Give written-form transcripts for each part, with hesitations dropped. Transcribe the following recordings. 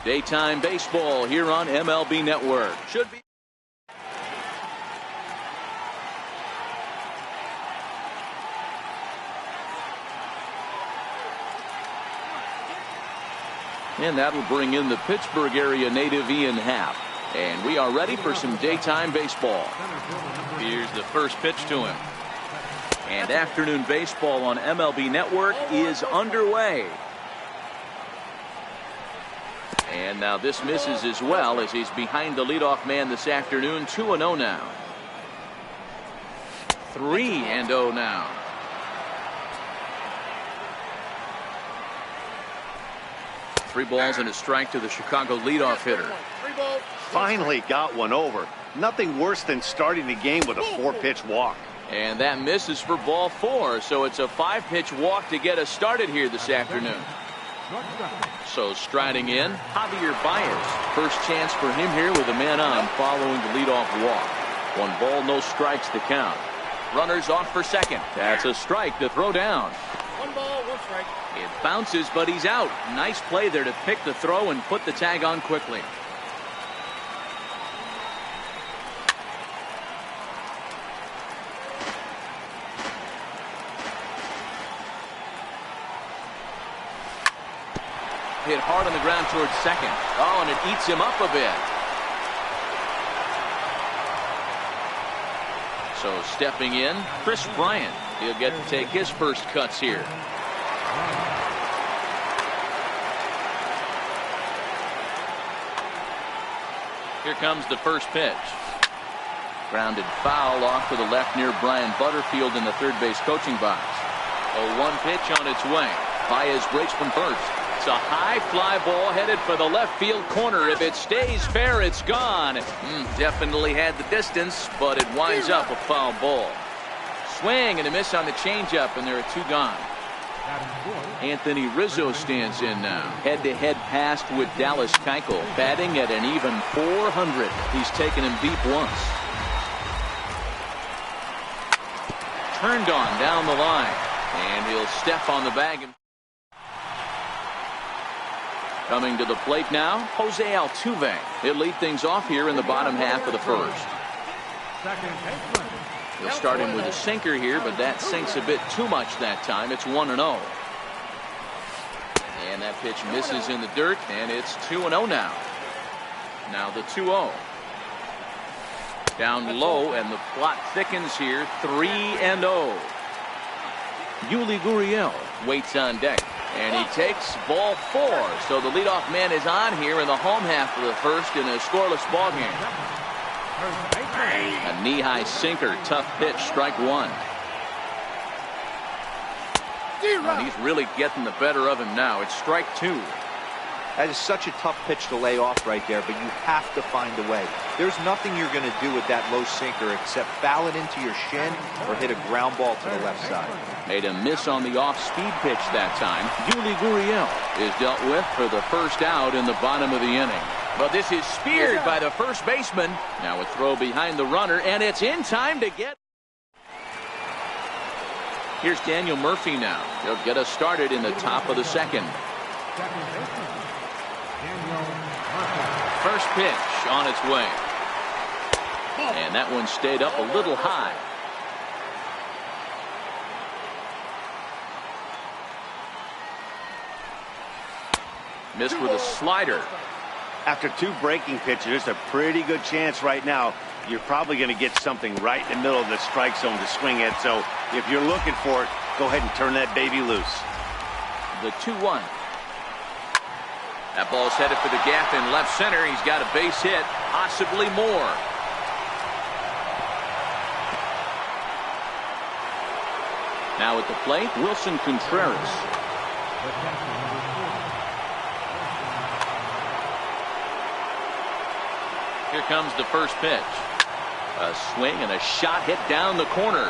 Daytime baseball here on MLB Network. Should be. And that'll bring in the Pittsburgh area native Ian Happ. And we are ready for some daytime baseball. Here's the first pitch to him. And afternoon baseball on MLB Network is underway. And now this misses as well as he's behind the leadoff man this afternoon. 2-0 now. 3-0 now. Three balls and a strike to the Chicago leadoff hitter. Finally got one over. Nothing worse than starting the game with a 4-pitch walk. And that misses for ball 4. So it's a 5-pitch walk to get us started here this afternoon. So striding in, Javier Baez. First chance for him here with a man on following the leadoff walk. 1 ball, no strikes to count. Runners off for second. That's a strike to throw down. 1 ball, 1 strike. It bounces, but he's out. Nice play there to pick the throw and put the tag on quickly. Hit hard on the ground towards second. Oh, and it eats him up a bit. So stepping in, Chris Bryant. He'll get to take his first cuts here. Here comes the first pitch. Grounded foul off to the left near Brian Butterfield in the third base coaching box. 0-1 pitch on its way. Baez breaks from first. It's a high fly ball headed for the left field corner. If it stays fair, it's gone. Definitely had the distance, but it winds up a foul ball. Swing and a miss on the changeup, and there are 2 gone. Anthony Rizzo stands in now. Head-to-head pass with Dallas Keuchel, batting at an even 400. He's taken him deep once. Turned on down the line, and he'll step on the bag. Coming to the plate now, Jose Altuve. He'll lead things off here in the bottom half of the first. He'll start him with a sinker here, but that sinks a bit too much that time. It's 1-0. And that pitch misses in the dirt, and it's 2-0 now. Now the 2-0. Down low, and the plot thickens here. 3-0. Yuli Gurriel waits on deck. And he takes ball 4. So the leadoff man is on here in the home half of the first in a scoreless ball game. A knee-high sinker, tough pitch, strike 1. And he's really getting the better of him now. It's strike 2. That is such a tough pitch to lay off right there, but you have to find a way. There's nothing you're going to do with that low sinker except foul it into your shin or hit a ground ball to the left side. Made a miss on the off-speed pitch that time. Yuli Gurriel is dealt with for the first out in the bottom of the inning. But this is speared by the first baseman. Now a throw behind the runner, and it's in time to get. Here's Daniel Murphy now. He'll get us started in the top of the second. First pitch on its way. And that one stayed up a little high. Missed with a slider. After 2 breaking pitches, there's a pretty good chance right now you're probably going to get something right in the middle of the strike zone to swing at. So if you're looking for it, go ahead and turn that baby loose. The 2-1. That ball's headed for the gap in left center. He's got a base hit, possibly more. Now at the plate, Wilson Contreras. Here comes the first pitch. A swing and a shot hit down the corner.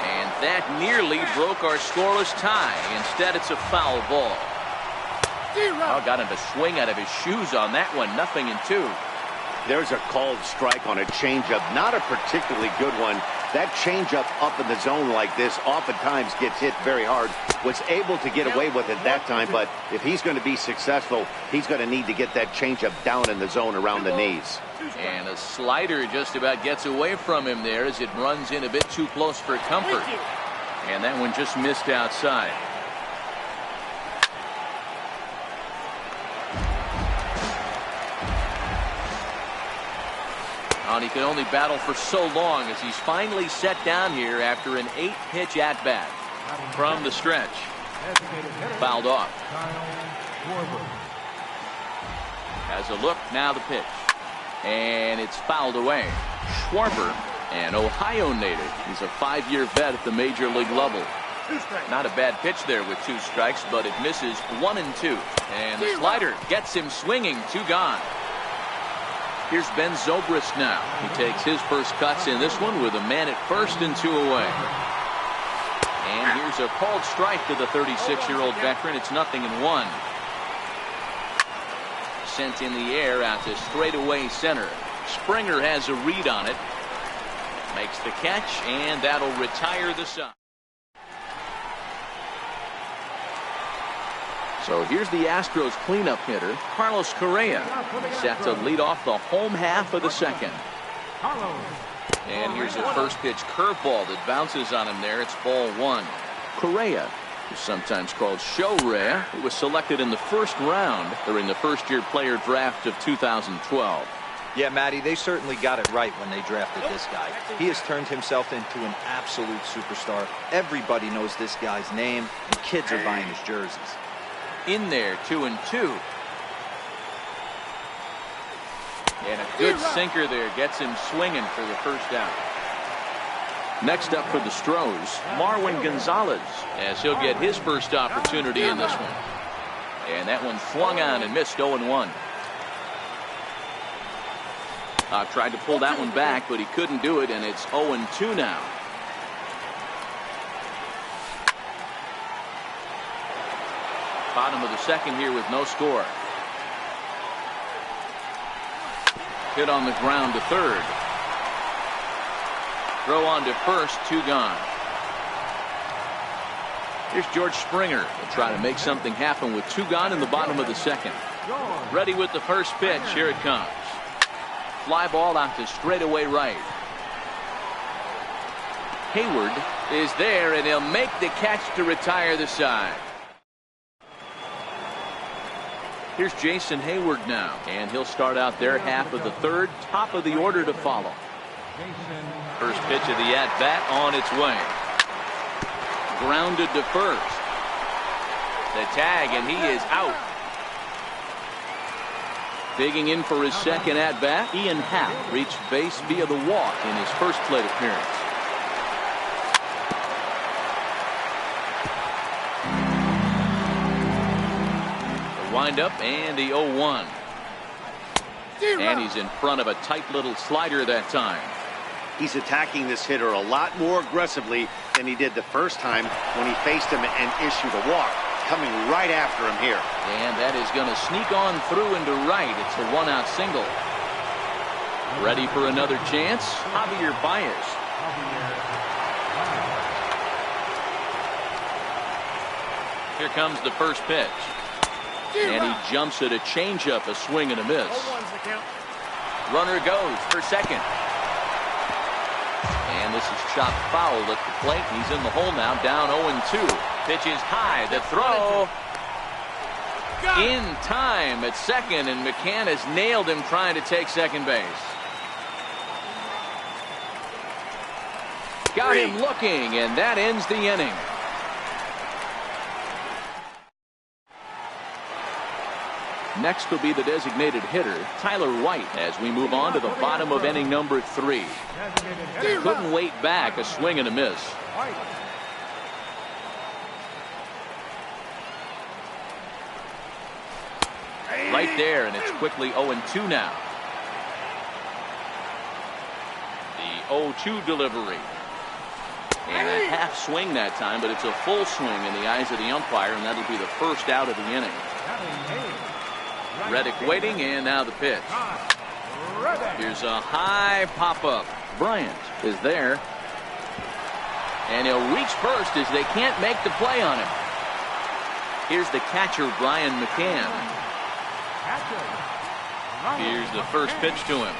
And that nearly broke our scoreless tie. Instead, it's a foul ball. Oh, got him to swing out of his shoes on that one. 0-2. There's a called strike on a changeup. Not a particularly good one. That changeup up in the zone like this oftentimes gets hit very hard. Was able to get away with it that time, but if he's going to be successful, he's going to need to get that changeup down in the zone around the knees. And a slider just about gets away from him there as it runs in a bit too close for comfort. And that one just missed outside. And he can only battle for so long as he's finally set down here after an 8-pitch at-bat. From the stretch. Fouled off. Has a look, now the pitch. And it's fouled away. Schwarber, an Ohio native. He's a 5-year vet at the major league level. Not a bad pitch there with 2 strikes, but it misses 1 and 2. And the slider gets him swinging, 2 gone. Here's Ben Zobrist now. He takes his first cuts in this one with a man at first and 2 away. And here's a called strike to the 36-year-old veteran. It's 0-1. Sent in the air out to straightaway center. Springer has a read on it. Makes the catch, and that'll retire the side. So here's the Astros cleanup hitter, Carlos Correa, set to lead off the home half of the second. And here's a first pitch curveball that bounces on him there. It's ball 1. Correa, who's sometimes called Show-Rea, who was selected in the first round during the first-year player draft of 2012. Yeah, Matty, they certainly got it right when they drafted this guy. He has turned himself into an absolute superstar. Everybody knows this guy's name, and kids are buying his jerseys. In there, 2 and 2. And a good sinker there gets him swinging for the first out. Next up for the Stros, Marwin Gonzalez, as he'll get his first opportunity in this one. And that one swung on and missed 0-1. Tried to pull that one back, but he couldn't do it, and it's 0-2 now. Bottom of the second here with no score. Hit on the ground to third. Throw on to first, 2 gone. Here's George Springer. He'll try to make something happen with 2 gone in the bottom of the second. Ready with the first pitch. Here it comes. Fly ball out to straightaway right. Hayward is there, and he'll make the catch to retire the side. Here's Jason Hayward now, and he'll start out their half of the third, top of the order to follow. First pitch of the at-bat on its way. Grounded to first. The tag, and he is out. Digging in for his second at-bat, Ian Happ reached base via the walk in his first plate appearance. Wind up and the 0-1. And he's in front of a tight little slider that time. He's attacking this hitter a lot more aggressively than he did the first time when he faced him and issued a walk. Coming right after him here. And that is going to sneak on through into right. It's a 1-out single. Ready for another chance? Javier Baez. Here comes the first pitch. And he jumps at a changeup, a swing and a miss. Runner goes for second. And this is chopped foul at the plate. He's in the hole now, down 0-2. Pitch is high, the throw. In time at second, and McCann has nailed him trying to take second base. Got him looking, and that ends the inning. Next will be the designated hitter, Tyler White, as we move on to the bottom of inning number 3. Couldn't wait back, a swing and a miss. Right there, and it's quickly 0-2 now. The 0-2 delivery. And a half swing that time, but it's a full swing in the eyes of the umpire, and that'll be the first out of the inning. Reddick waiting, and now the pitch. Here's a high pop-up. Bryant is there. And he'll reach first as they can't make the play on him. Here's the catcher, Brian McCann. Here's the first pitch to him.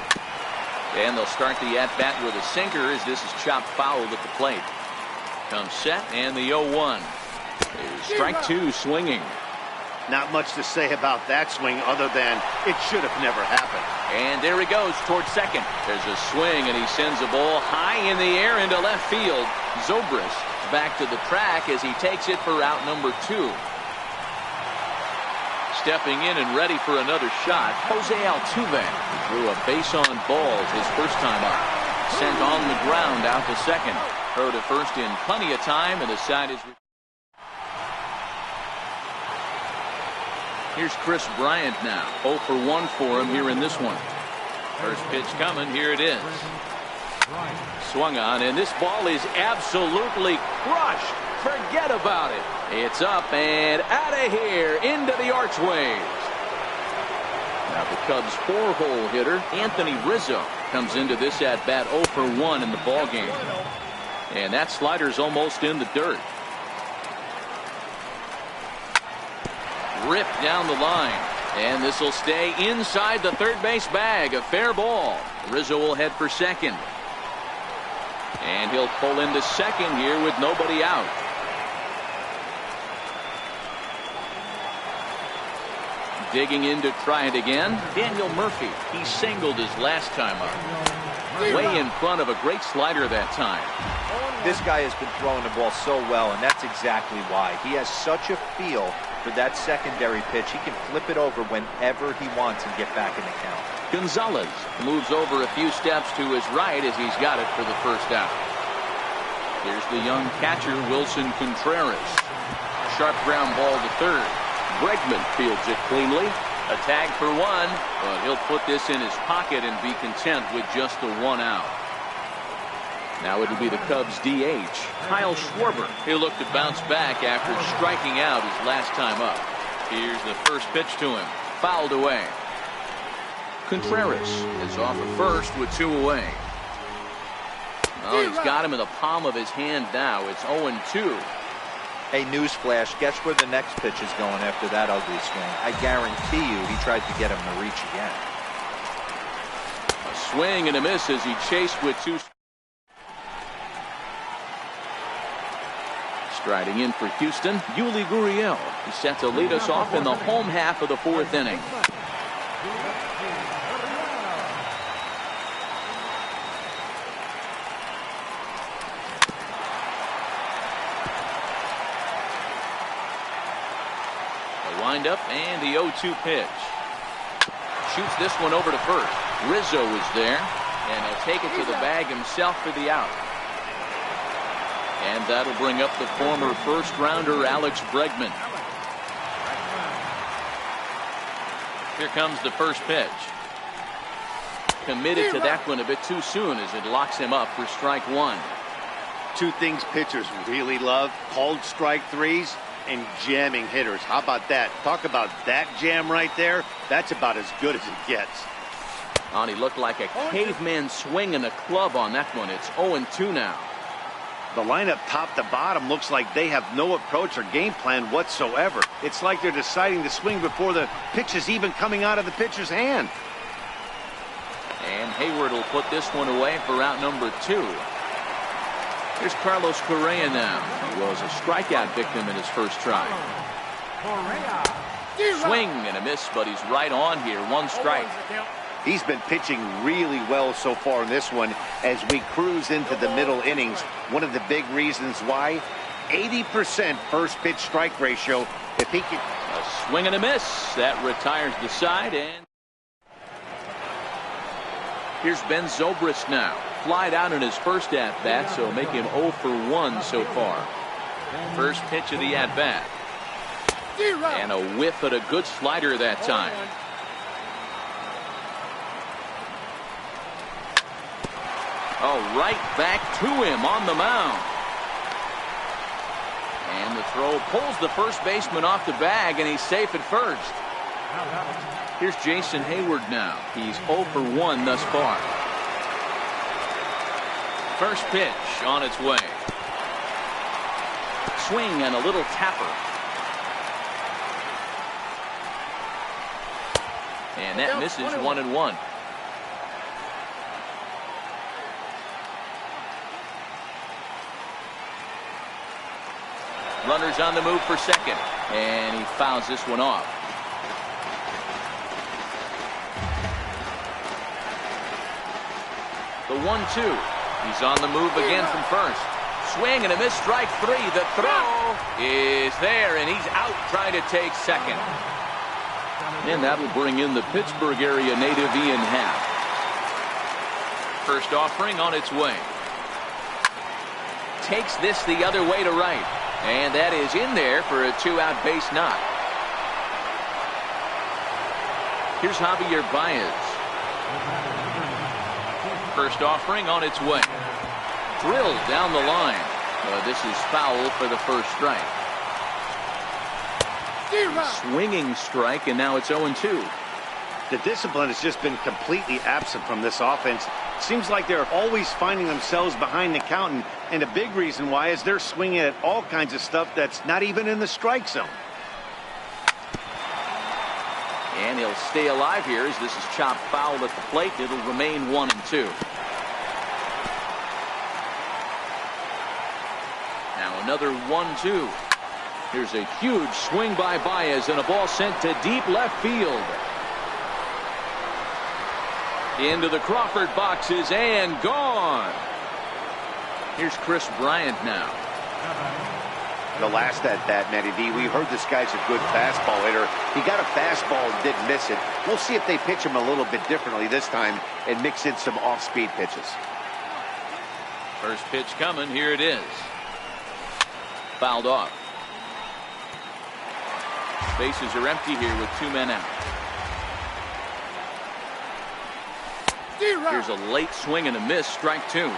And they'll start the at-bat with a sinker as this is chopped foul at the plate. Comes set and the 0-1. Strike two swinging. Not much to say about that swing other than it should have never happened. And there he goes towards second. There's a swing and he sends a ball high in the air into left field. Zobrist back to the track as he takes it for out number 2. Stepping in and ready for another shot, Jose Altuve drew a base on balls his first time up. Sent on the ground out to second. Throw to first in plenty of time, and the side is. Here's Chris Bryant now. 0 for 1 for him here in this one. First pitch coming. Here it is. Swung on, and this ball is absolutely crushed. Forget about it. It's up and out of here into the archways. Now the Cubs' 4-hole hitter, Anthony Rizzo, comes into this at-bat 0 for 1 in the ballgame. And that slider's almost in the dirt. Ripped down the line. And this will stay inside the third base bag. A fair ball. Rizzo will head for second. And he'll pull into second here with nobody out. Digging in to try it again. Daniel Murphy. He singled his last time up. Way in front of a great slider that time. This guy has been throwing the ball so well, and that's exactly why. He has such a feel for that secondary pitch. He can flip it over whenever he wants and get back in the count. Gonzalez moves over a few steps to his right as he's got it for the first out. Here's the young catcher, Wilson Contreras. Sharp ground ball to third. Bregman fields it cleanly. A tag for 1, but he'll put this in his pocket and be content with just the 1 out. Now it'll be the Cubs DH, Kyle Schwarber. He'll look to bounce back after striking out his last time up. Here's the first pitch to him. Fouled away. Contreras is off at first with 2 away. Oh, he's got him in the palm of his hand now. It's 0-2. Hey, newsflash, guess where the next pitch is going after that ugly swing? I guarantee you he tried to get him to reach again. A swing and a miss as he chased with 2. Striding in for Houston, Yuli Gurriel. He's set to lead us off in the home half of the 4th inning. The windup and the 0-2 pitch. Shoots this one over to first. Rizzo is there, and he'll take it to the bag himself for the out. And that'll bring up the former first-rounder Alex Bregman. Here comes the first pitch. Committed to that one a bit too soon as it locks him up for strike 1. 2 things pitchers really love: called strike 3s and jamming hitters. How about that? Talk about that jam right there. That's about as good as it gets. And he looked like a caveman swinging a club on that one. It's 0-2 now. The lineup top to bottom looks like they have no approach or game plan whatsoever. It's like they're deciding to swing before the pitch is even coming out of the pitcher's hand. And Hayward will put this one away for out number 2. Here's Carlos Correa now. He was a strikeout victim in his first try. Swing and a miss, but he's right on here. 1 strike. He's been pitching really well so far in this one as we cruise into the middle innings. One of the big reasons why, 80% first pitch strike ratio. If he can. A swing and a miss. That retires the side. And here's Ben Zobrist now. Flied out in his first at-bat, so make him 0 for 1 so far. First pitch of the at-bat. And a whiff at a good slider that time. Oh, right back to him on the mound. And the throw pulls the first baseman off the bag, and he's safe at first. Here's Jason Hayward now. He's 0 for 1 thus far. First pitch on its way. swing and a little tapper. And that misses 1-1. Runners on the move for second, and he fouls this one off. The 1-2. He's on the move again from first. Swing and a miss, strike three. The throw is there, and he's out trying to take second. And that'll bring in the Pittsburgh area native Ian Happ. First offering on its way. Takes this the other way to right. And that is in there for a 2-out base knock. Here's Javier Baez. First offering on its way. Drilled down the line. This is foul for the first strike. Swinging strike, and now it's 0-2. The discipline has just been completely absent from this offense. Seems like they're always finding themselves behind the count, and a big reason why is they're swinging at all kinds of stuff that's not even in the strike zone. And he'll stay alive here as this is chopped foul at the plate. It'll remain 1-2. Now another 1-2. Here's a huge swing by Baez and a ball sent to deep left field. Into the Crawford boxes and gone. Here's Chris Bryant now. The last at that, Matty D, we heard this guy's a good fastball hitter. He got a fastball and didn't miss it. We'll see if they pitch him a little bit differently this time and mix in some off-speed pitches. First pitch coming. Here it is. Fouled off. Bases are empty here with 2 men out. Here's a late swing and a miss. Strike 2.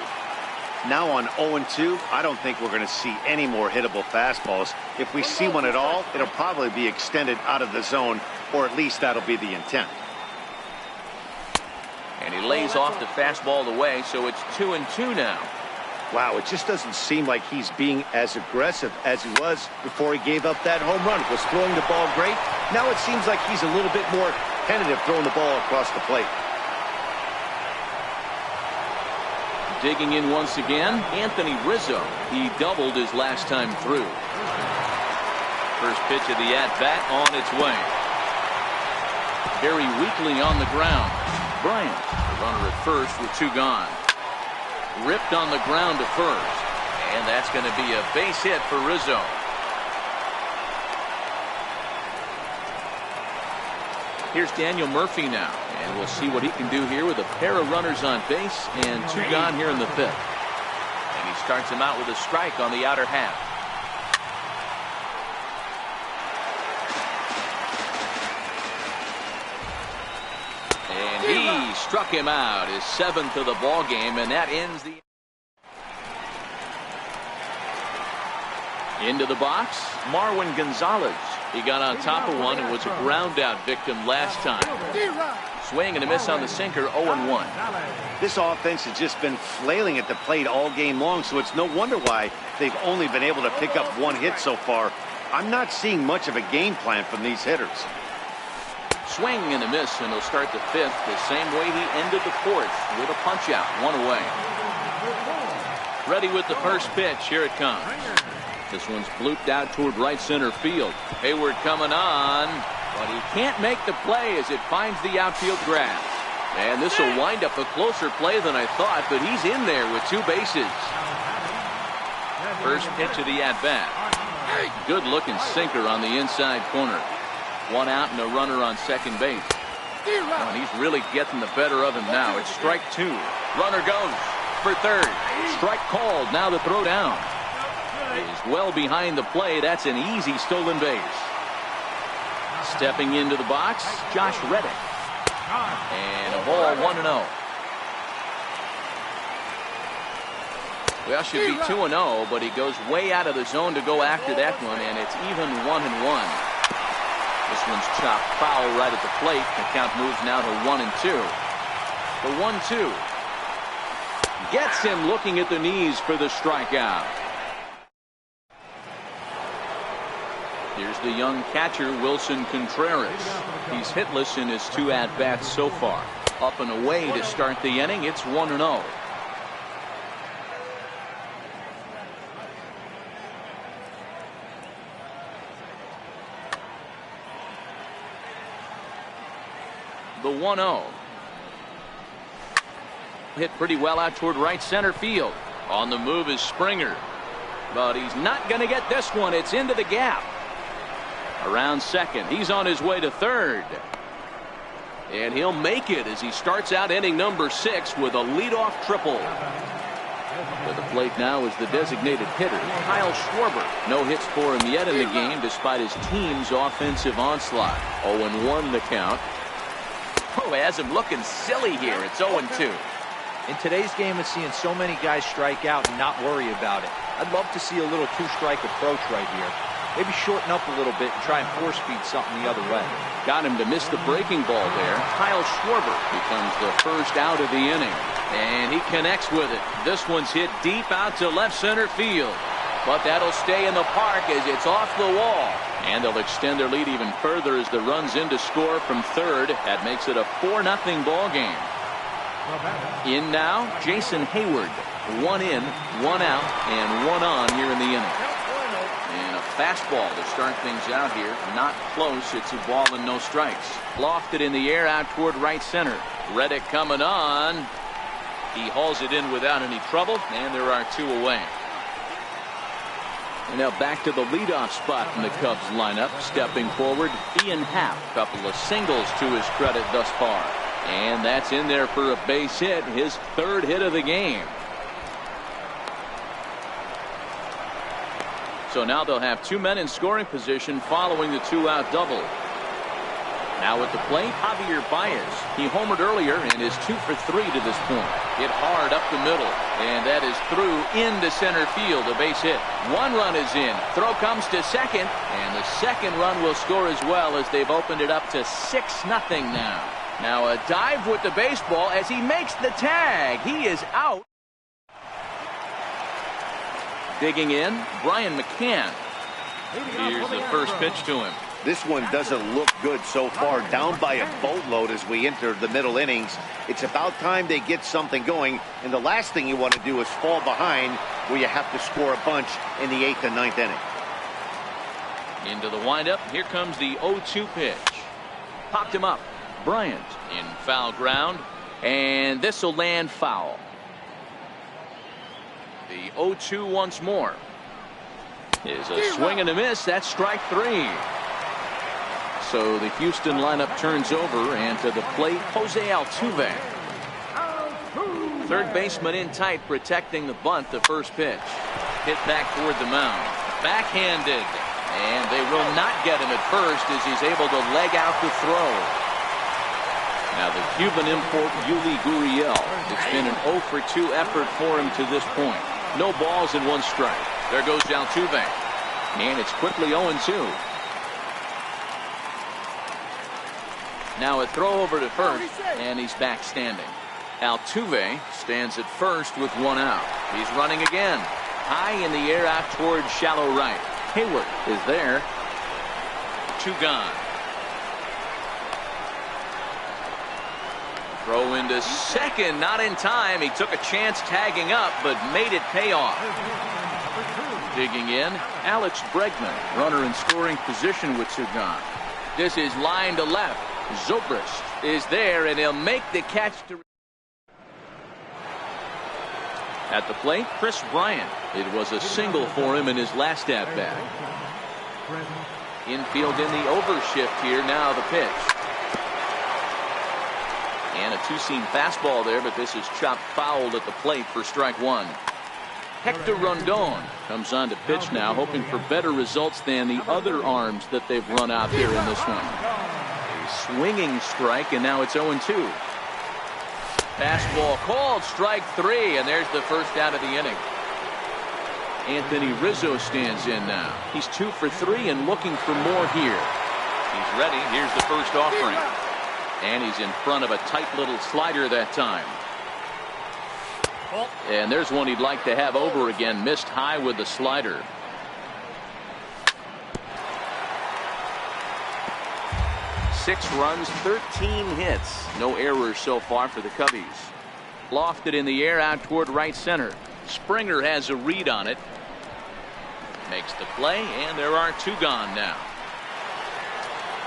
Now on 0-2, I don't think we're going to see any more hittable fastballs. If we see one at all, it'll probably be extended out of the zone, or at least that'll be the intent. And he lays off the fastball away, so it's 2-2 now. Wow, it just doesn't seem like he's being as aggressive as he was before he gave up that home run. Was throwing the ball great. Now it seems like he's a little bit more tentative throwing the ball across the plate. Digging in once again, Anthony Rizzo. He doubled his last time through. First pitch of the at-bat on its way. Very weakly on the ground. Bryant, the runner at first with 2 gone. Ripped on the ground to first. And that's going to be a base hit for Rizzo. Here's Daniel Murphy now. And we'll see what he can do here with a pair of runners on base and 2 gone here in the 5th. And he starts him out with a strike on the outer half. And he struck him out, his 7th of the ball game, and that ends the. Into the box, Marwin Gonzalez. He got on top of one and was a ground out victim last time. Swing and a miss on the sinker, 0-1. This offense has just been flailing at the plate all game long, so it's no wonder why they've only been able to pick up 1 hit so far. I'm not seeing much of a game plan from these hitters. Swing and a miss, and he'll start the 5th the same way he ended the 4th with a punch out, 1 away. Ready with the first pitch. Here it comes. This one's blooped out toward right center field. Hayward coming on, but he can't make the play as it finds the outfield grass. And this will wind up a closer play than I thought, but he's in there with 2 bases. First pitch of the at-bat. Good looking sinker on the inside corner. 1 out and a runner on second base. And he's really getting the better of him now. It's strike 2. Runner goes for third. Strike called. Now the throw down. He's well behind the play. That's an easy stolen base. Stepping into the box, Josh Reddick. And a ball 1-0. Well, should be 2-0, but he goes way out of the zone to go after that one, and it's even 1-1. This one's chopped foul right at the plate. The count moves now to 1-2. The 1-2 gets him looking at the knees for the strikeout. Here's the young catcher, Wilson Contreras. He's hitless in his 2 at-bats so far. Up and away to start the inning. It's 1-0. The 1-0. Hit pretty well out toward right center field. On the move is Springer. But he's not going to get this one. It's into the gap. Around second. He's on his way to third. And he'll make it as he starts out inning number 6 with a leadoff triple. To the plate now is the designated hitter, Kyle Schwarber. No hits for him yet in the game despite his team's offensive onslaught. 0-1 the count. Oh, he has him looking silly here. It's 0-2. In today's game, it's seeing so many guys strike out and not worry about it. I'd love to see a little 2-strike approach right here. Maybe shorten up a little bit and try and force feed something the other way. Got him to miss the breaking ball there. Kyle Schwarber becomes the first out of the inning. And he connects with it. This one's hit deep out to left center field. But that'll stay in the park as it's off the wall. And they'll extend their lead even further as the run's in to score from third. That makes it a 4-0 ball game. In now, Jason Hayward. 1 in, 1 out, and 1 on here in the inning. And a fastball to start things out here. Not close. It's a ball and no strikes. Lofted in the air out toward right center. Reddick coming on. He hauls it in without any trouble, and there are 2 away. And now back to the leadoff spot in the Cubs lineup. Stepping forward, Ian Happ. Couple of singles to his credit thus far. And that's in there for a base hit, his 3rd hit of the game. So now they'll have 2 men in scoring position following the 2-out double. Now at the plate, Javier Baez. He homered earlier and is 2 for 3 to this point. Hit hard up the middle, and that is through into center field, a base hit. 1 run is in. Throw comes to second, and the second run will score as well as they've opened it up to 6-0 now. Now a dive with the baseball as he makes the tag. He is out. Digging in, Brian McCann. Here's the first pitch to him. This one doesn't look good so far. Down by a boatload as we enter the middle innings. It's about time they get something going. And the last thing you want to do is fall behind where you have to score a bunch in the 8th and 9th inning. Into the windup. Here comes the 0-2 pitch. Popped him up. Bryant in foul ground. And this will land foul. The 0-2 once more. Is a swing and a miss. That's strike 3. So the Houston lineup turns over, and to the plate, Jose Altuve. Third baseman in tight, protecting the bunt. The first pitch. Hit back toward the mound. Backhanded. And they will not get him at first as he's able to leg out the throw. Now the Cuban import, Yuli Gurriel. It's been an 0 for 2 effort for him to this point. No balls and 1 strike. There goes Altuve. And it's quickly 0-2. Now a throw over to first, and he's back standing. Altuve stands at first with 1 out. He's running again. High in the air out towards shallow right. Hayward is there. 2 gone. Throw into second, not in time. He took a chance tagging up, but made it pay off. Digging in, Alex Bregman, runner in scoring position with 2 gone. This is line to left. Zobrist is there, and he'll make the catch to. At the plate, Chris Bryant. It was a single for him in his last at-bat. Infield in the overshift here. Now the pitch. And a 2-seam fastball there, but this is chopped foul at the plate for strike 1. Hector Rondon comes on to pitch now, hoping for better results than the other arms that they've run out there in this one. A swinging strike, and now it's 0-2. Fastball called, strike 3, and there's the first out of the inning. Anthony Rizzo stands in now. He's 2 for 3 and looking for more here. He's ready. Here's the first offering. And he's in front of a tight little slider that time. And there's one he'd like to have over again. Missed high with the slider. 6 runs, 13 hits. No errors so far for the Cubbies. Lofted in the air out toward right center. Springer has a read on it. Makes the play, and there are 2 gone now.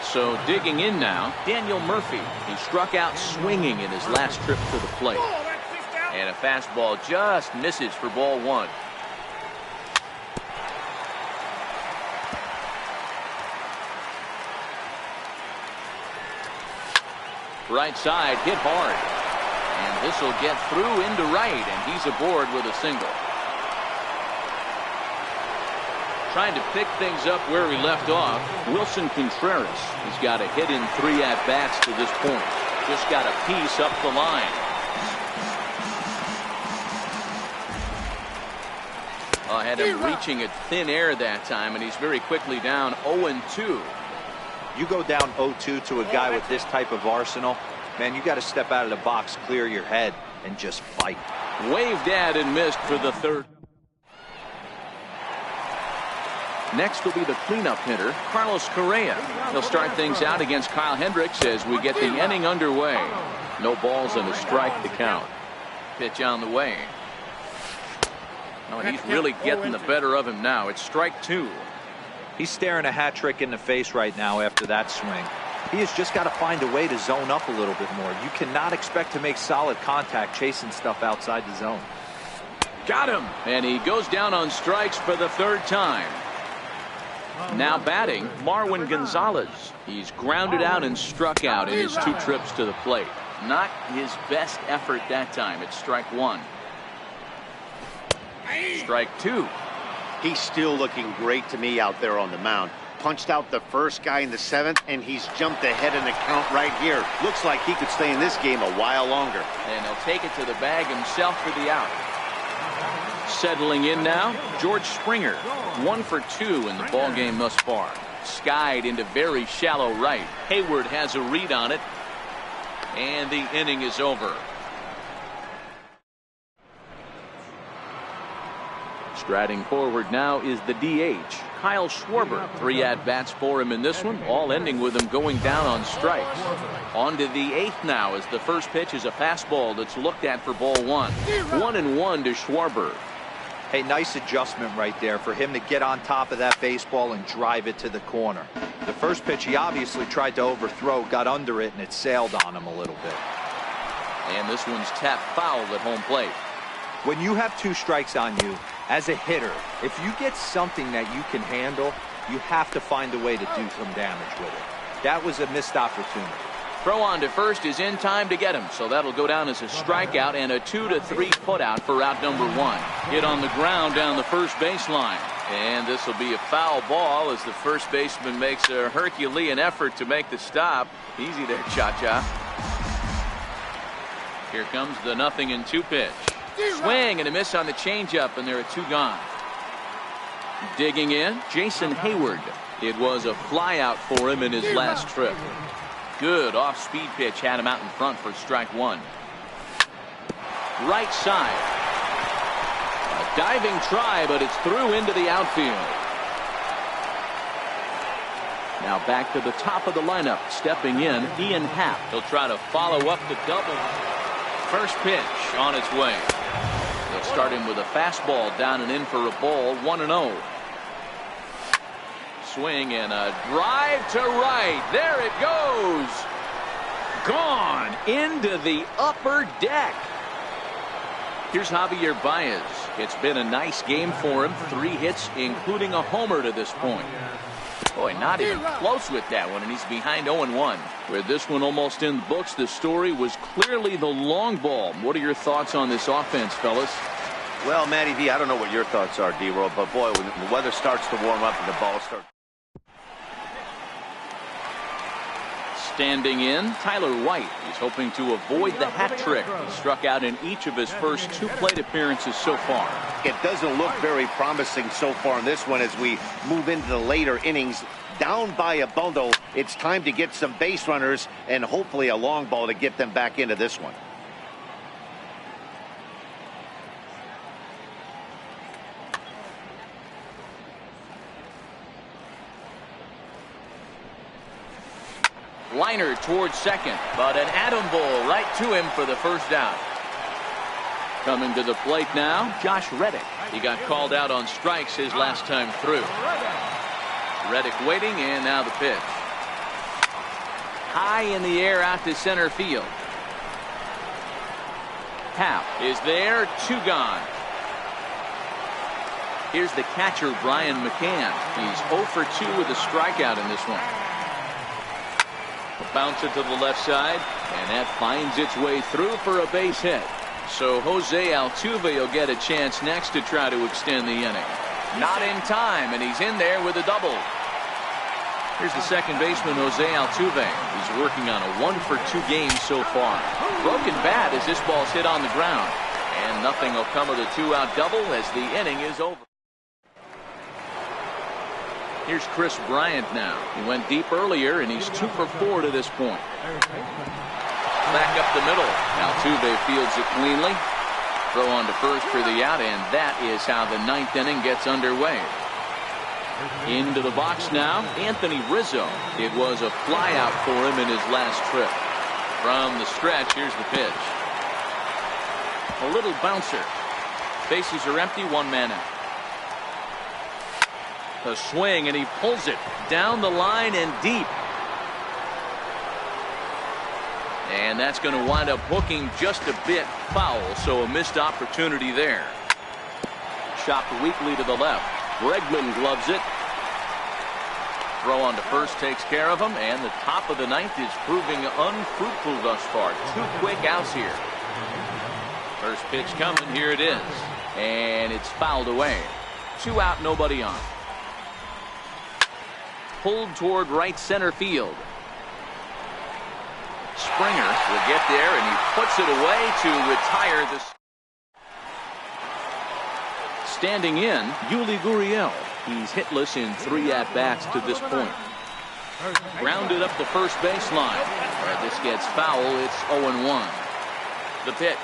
So digging in now, Daniel Murphy. He struck out swinging in his last trip to the plate. And a fastball just misses for ball 1. Right side hit hard. And this will get through into right, and he's aboard with a single. Trying to pick things up where he left off, Wilson Contreras. He's got a hit in 3 at-bats to this point. Just got a piece up the line. Had him reaching at thin air that time, and he's very quickly down 0-2. You go down 0-2 to a guy with this type of arsenal, man, you got to step out of the box, clear your head, and just fight. Waved at and missed for the 3rd. Next will be the cleanup hitter, Carlos Correa. He'll start things out against Kyle Hendricks as we get the inning underway. No balls and a strike to count. Pitch on the way. Oh, and he's really getting the better of him now. It's strike 2. He's staring a hat trick in the face right now after that swing. He has just got to find a way to zone up a little bit more. You cannot expect to make solid contact chasing stuff outside the zone. Got him. And he goes down on strikes for the 3rd time. Now batting, Marwin Gonzalez. He's grounded out and struck out in his 2 trips to the plate. Not his best effort that time. It's strike 1. Strike 2. He's still looking great to me out there on the mound. Punched out the first guy in the 7th, and he's jumped ahead in the count right here. Looks like he could stay in this game a while longer. And he'll take it to the bag himself for the out. Settling in now, George Springer. 1 for 2 in the ball game thus far. Skied into very shallow right. Hayward has a read on it. And the inning is over. Striding forward now is the DH, Kyle Schwarber. 3 at-bats for him in this one, all ending with him going down on strikes. On to the 8th now as the first pitch is a fastball that's looked at for ball 1. 1-1 to Schwarber. Hey, nice adjustment right there for him to get on top of that baseball and drive it to the corner. The first pitch he obviously tried to overthrow, got under it, and it sailed on him a little bit. And this one's tapped foul at home plate. When you have 2 strikes on you, as a hitter, if you get something that you can handle, you have to find a way to do some damage with it. That was a missed opportunity. Throw on to first is in time to get him, so that'll go down as a strikeout and a 2-3 putout for out number 1. Hit on the ground down the first baseline. And this will be a foul ball as the first baseman makes a Herculean effort to make the stop. Easy there, Cha-Cha. Here comes the 0-2 pitch. Swing and a miss on the changeup, and there are 2 gone. Digging in, Jason Hayward. It was a flyout for him in his last trip. Good off-speed pitch had him out in front for strike 1. Right side. A diving try, but it's through into the outfield. Now back to the top of the lineup. Stepping in, Ian Happ. He'll try to follow up the double. First pitch on its way. They'll start him with a fastball down and in for a ball. 1-0. Swing and a drive to right. There it goes. Gone into the upper deck. Here's Javier Baez. It's been a nice game for him. 3 hits, including a homer to this point. Boy, not even close with that one, and he's behind 0-1. With this one almost in the books, the story was clearly the long ball. What are your thoughts on this offense, fellas? Well, Matty V, I don't know what your thoughts are, D-Roll, but boy, when the weather starts to warm up and the ball starts. Standing in, Tyler White. He's hoping to avoid the hat trick. He struck out in each of his first 2 plate appearances so far. It doesn't look very promising so far in this one as we move into the later innings. Down by a bundle, it's time to get some base runners and hopefully a long ball to get them back into this one. Liner towards second, but an atom ball right to him for the first out. Coming to the plate now, Josh Reddick. He got called out on strikes his last time through. Reddick waiting, and now the pitch. High in the air out to center field. Happ is there, 2 gone. Here's the catcher, Brian McCann. He's 0 for 2 with a strikeout in this one. Bounce it to the left side, and that finds its way through for a base hit. So Jose Altuve will get a chance next to try to extend the inning. Not in time, and he's in there with a double. Here's the second baseman, Jose Altuve. He's working on a 1 for 2 game so far. Broken bat as this ball's hit on the ground. And nothing will come of the 2-out double as the inning is over. Here's Chris Bryant now. He went deep earlier, and he's 2 for 4 to this point. Back up the middle. Altuve fields it cleanly. Throw on to first for the out, and that is how the 9th inning gets underway. Into the box now, Anthony Rizzo. It was a flyout for him in his last trip. From the stretch, here's the pitch. A little bouncer. Bases are empty, 1 man out. A swing, and he pulls it down the line and deep. And that's going to wind up hooking just a bit foul, so a missed opportunity there. Chopped weakly to the left. Bregman gloves it. Throw on to first takes care of him, and the top of the 9th is proving unfruitful thus far. 2 quick outs here. First pitch coming, here it is. And it's fouled away. 2 out, nobody on. Pulled toward right center field. Springer will get there, and he puts it away to retire this. Standing in, Yuli Gurriel. He's hitless in 3 at-bats to this point. Grounded up the first baseline. This gets foul. It's 0-1. The pitch.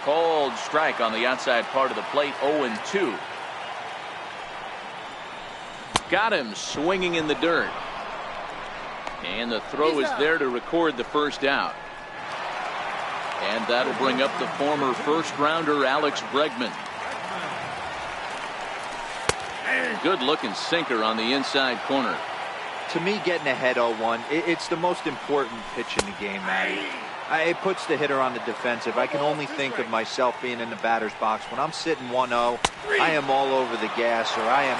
Called strike on the outside part of the plate. 0-2. Got him swinging in the dirt. And the throw is there to record the first out. And that'll bring up the former first-rounder Alex Bregman. Good looking sinker on the inside corner. To me, getting ahead 0-1, it's the most important pitch in the game, Matty. It puts the hitter on the defensive. I can only think of myself being in the batter's box. When I'm sitting 1-0, I am all over the gas, or I am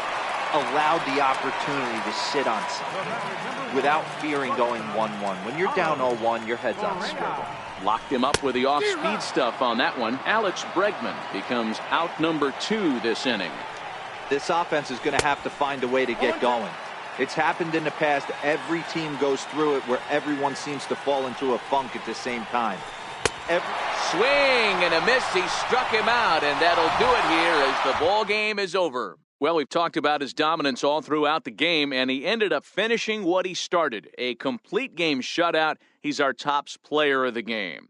allowed the opportunity to sit on something without fearing going 1-1. When you're down 0-1, your head's on swivel. Locked him up with the off-speed stuff on that one. Alex Bregman becomes out number 2 this inning. This offense is going to have to find a way to get going. It's happened in the past. Every team goes through it where everyone seems to fall into a funk at the same time. Swing and a miss. He struck him out, and that'll do it here as the ball game is over. Well, we've talked about his dominance all throughout the game, and he ended up finishing what he started. A complete game shutout. He's our top player of the game.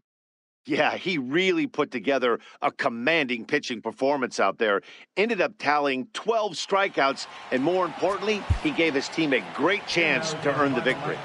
Yeah, he really put together a commanding pitching performance out there. Ended up tallying 12 strikeouts, and more importantly, he gave his team a great chance to earn the victory.